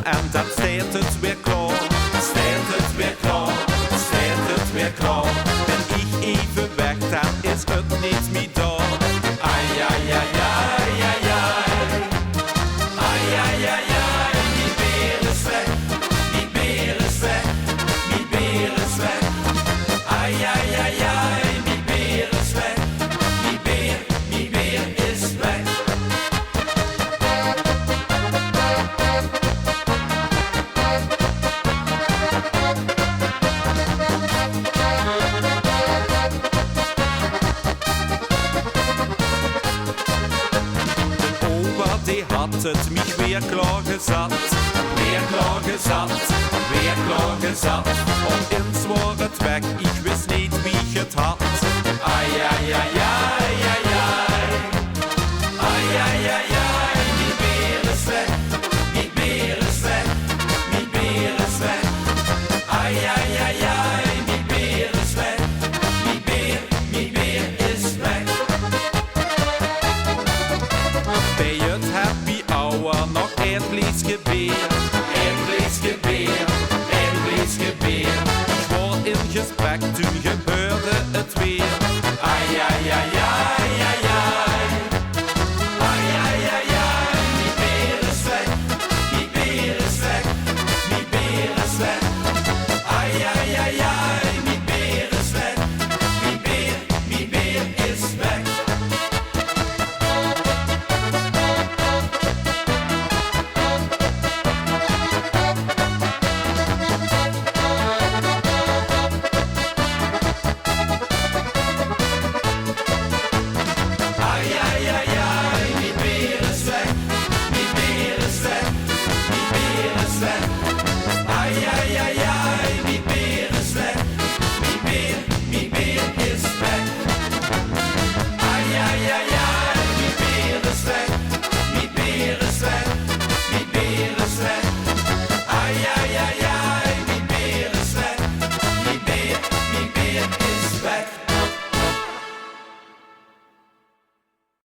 en dan staat het weer klaar. Staat het weer klaar, staat het weer klaar. Ben ik even weg, dan is het niet meer daar. Ai, ai, ai, ai, ai, ai. Ai, ai, ai, ai, die beer is weg. Die beer is weg. Die beer is weg. Ai, ai, ai, ai, die beer is weg. Die beer is weg. Die had het mich weer klaar gezet. Weer klaar gezet, weer klaar gezet. Und ins war het weg, ich wist niet wie ich het had. Ai, ai, ai, ai, ai, ai. Ai, ai, ai, ai, die beer is weg. Die beer is weg. Die beer is weg. Ai, ai, ai, ai, die beer is weg. Die beer is weg. Bij het happy hour nog een bliesje beer. Een bliesje beer, een bliesje beer. Ik word in gesprek toen gebeurt.